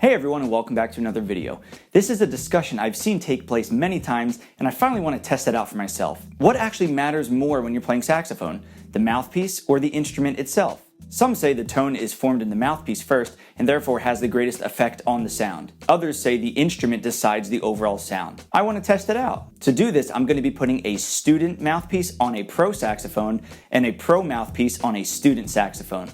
Hey everyone, and welcome back to another video. This is a discussion I've seen take place many times, and I finally want to test it out for myself. What actually matters more when you're playing saxophone, the mouthpiece or the instrument itself? Some say the tone is formed in the mouthpiece first and therefore has the greatest effect on the sound. Others say the instrument decides the overall sound. I want to test it out. To do this, I'm going to be putting a student mouthpiece on a pro saxophone and a pro mouthpiece on a student saxophone.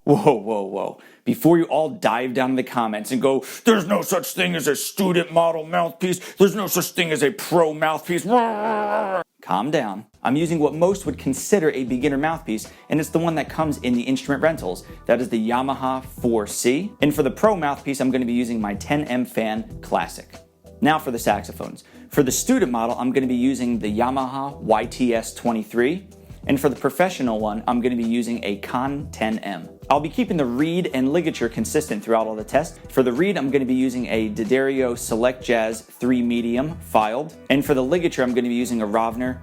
Whoa. Before you all dive down in the comments and go, there's no such thing as a student model mouthpiece, there's no such thing as a pro mouthpiece. Calm down. I'm using what most would consider a beginner mouthpiece, and it's the one that comes in the instrument rentals. That is the Yamaha 4C. And for the pro mouthpiece, I'm going to be using my 10M Fan Classic. Now for the saxophones. For the student model, I'm going to be using the Yamaha YTS 23. And for the professional one, I'm going to be using a Con 10M. I'll be keeping the reed and ligature consistent throughout all the tests. For the reed, I'm going to be using a D'Addario Select Jazz 3 Medium filed. And for the ligature, I'm going to be using a Rovner,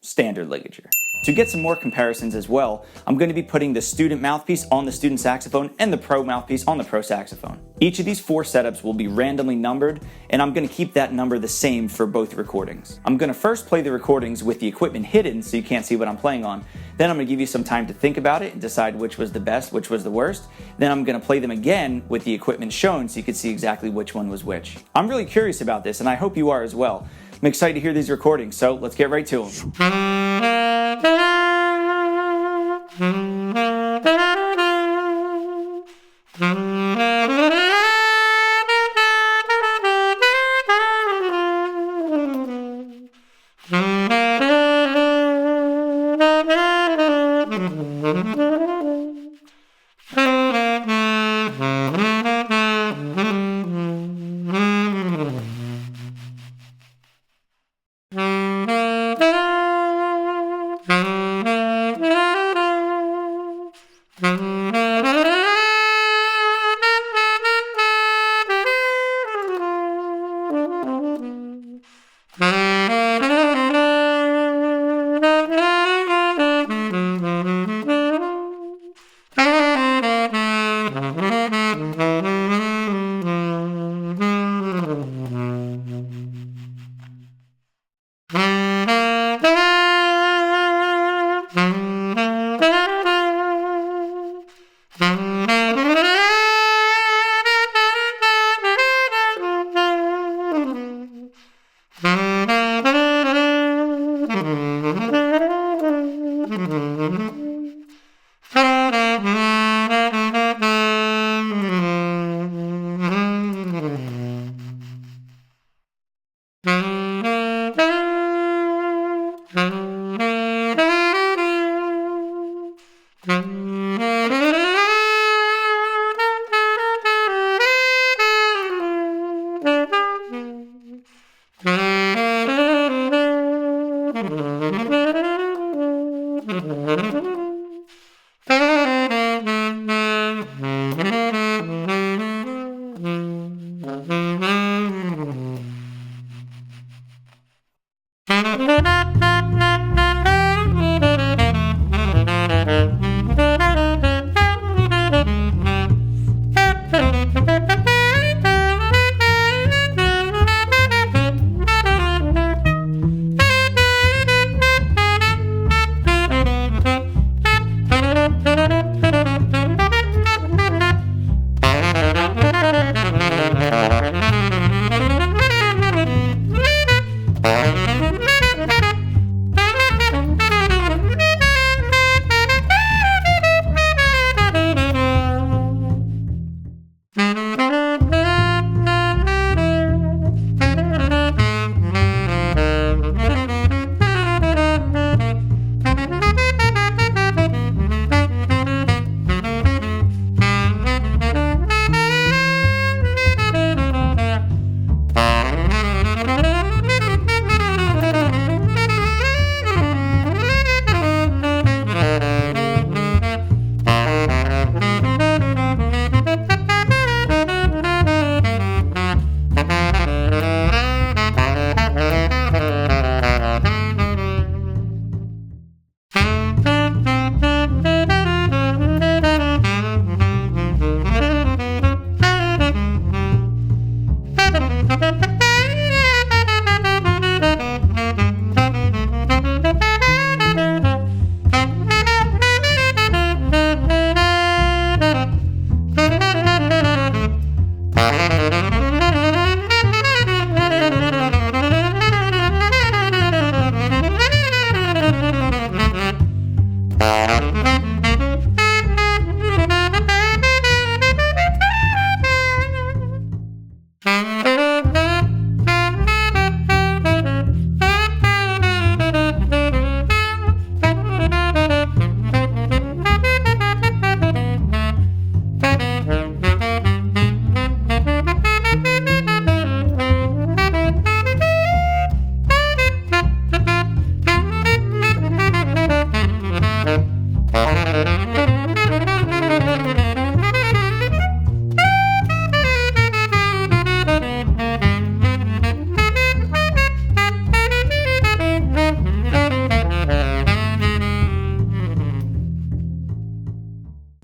standard ligature. To get some more comparisons as well, I'm going to be putting the student mouthpiece on the student saxophone and the pro mouthpiece on the pro saxophone. Each of these 4 setups will be randomly numbered, and I'm going to keep that number the same for both recordings. I'm going to first play the recordings with the equipment hidden so you can't see what I'm playing on. Then I'm going to give you some time to think about it and decide which was the best, which was the worst. Then I'm going to play them again with the equipment shown so you can see exactly which one was which. I'm really curious about this, and I hope you are as well. I'm excited to hear these recordings, so let's get right to them.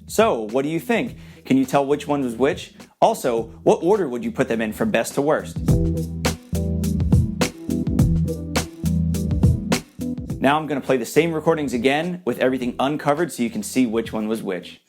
So, what do you think? Can you tell which one was which? Also, what order would you put them in from best to worst? Now I'm going to play the same recordings again with everything uncovered so you can see which one was which.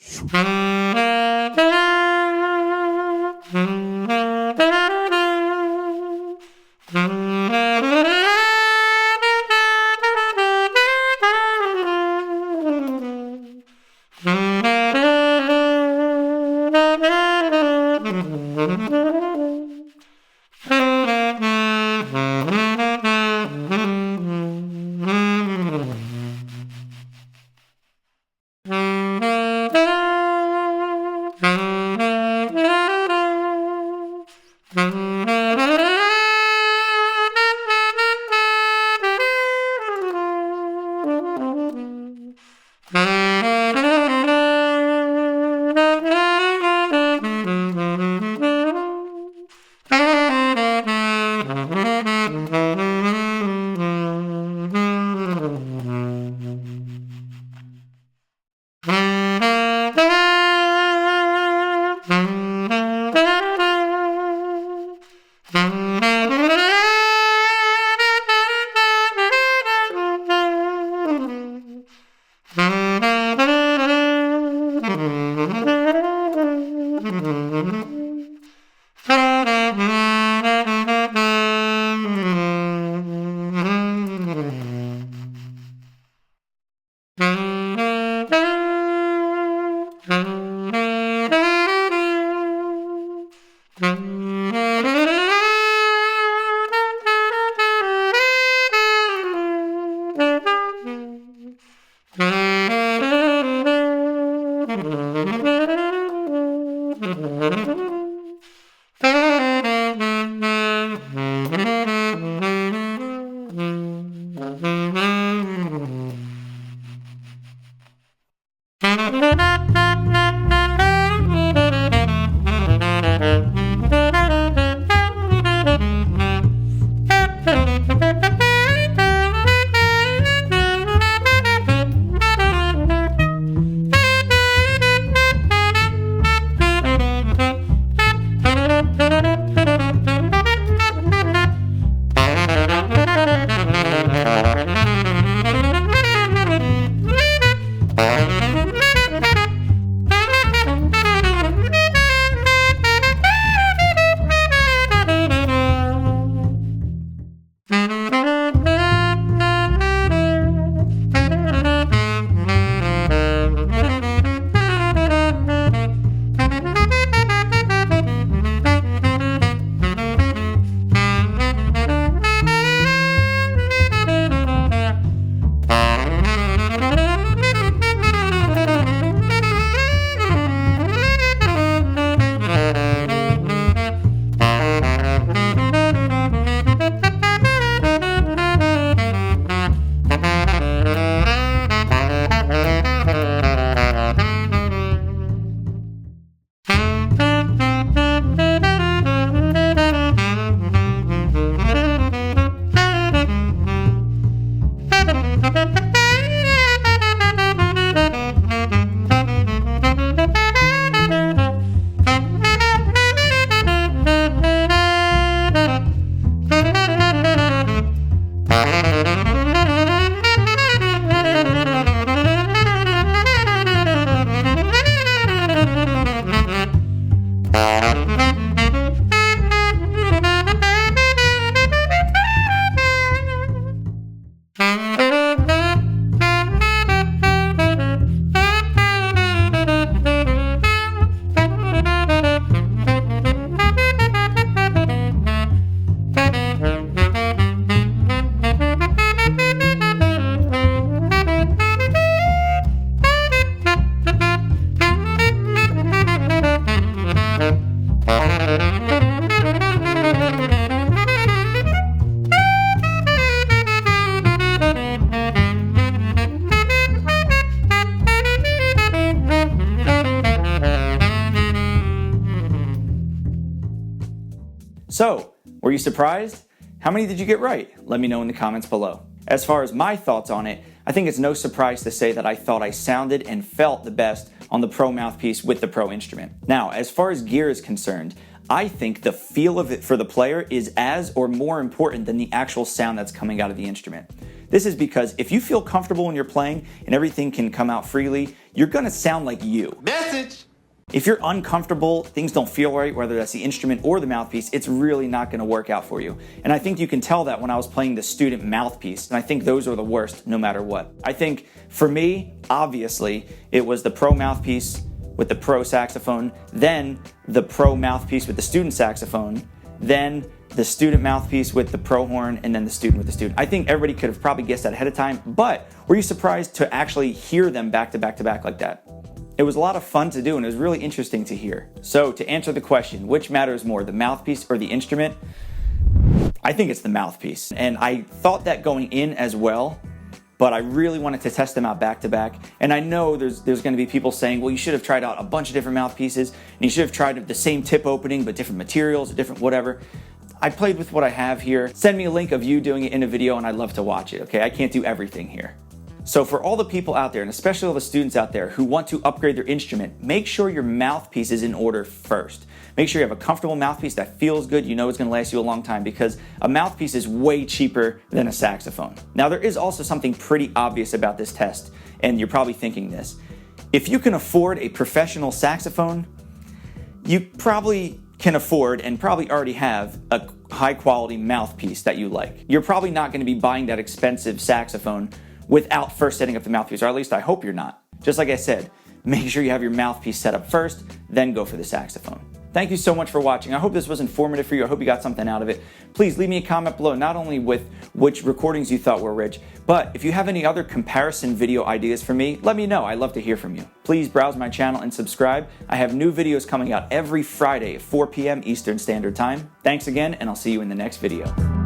So, were you surprised? How many did you get right? Let me know in the comments below. As far as my thoughts on it, I think it's no surprise to say that I thought I sounded and felt the best on the Pro mouthpiece with the Pro instrument. Now, as far as gear is concerned, I think the feel of it for the player is as or more important than the actual sound that's coming out of the instrument. This is because if you feel comfortable when you're playing and everything can come out freely, you're gonna sound like you. Message! If you're uncomfortable, things don't feel right, whether that's the instrument or the mouthpiece, it's really not gonna work out for you. And I think you can tell that when I was playing the student mouthpiece, and I think those are the worst no matter what. I think for me, obviously, it was the Pro mouthpiece with the Pro saxophone, then the Pro mouthpiece with the student saxophone, then the student mouthpiece with the Pro horn, and then the student with the student. I think everybody could have probably guessed that ahead of time, but were you surprised to actually hear them back to back to back like that? It was a lot of fun to do, and it was really interesting to hear. So to answer the question, which matters more, the mouthpiece or the instrument? I think it's the mouthpiece. And I thought that going in as well, but I really wanted to test them out back to back. And I know there's going to be people saying, well, you should have tried out a bunch of different mouthpieces, and you should have tried the same tip opening, but different materials or different whatever. I played with what I have here. Send me a link of you doing it in a video, and I'd love to watch it, okay? I can't do everything here. So for all the people out there, and especially all the students out there who want to upgrade their instrument, make sure your mouthpiece is in order first. Make sure you have a comfortable mouthpiece that feels good, you know it's going to last you a long time, because a mouthpiece is way cheaper than a saxophone. Now there is also something pretty obvious about this test, and you're probably thinking this. If you can afford a professional saxophone, you probably can afford and probably already have a high quality mouthpiece that you like. You're probably not going to be buying that expensive saxophone without first setting up the mouthpiece, or at least I hope you're not. Just like I said, make sure you have your mouthpiece set up first, then go for the saxophone. Thank you so much for watching. I hope this was informative for you. I hope you got something out of it. Please leave me a comment below, not only with which recordings you thought were rich, but if you have any other comparison video ideas for me, let me know. I'd love to hear from you. Please browse my channel and subscribe. I have new videos coming out every Friday at 4 p.m. Eastern Standard Time. Thanks again, and I'll see you in the next video.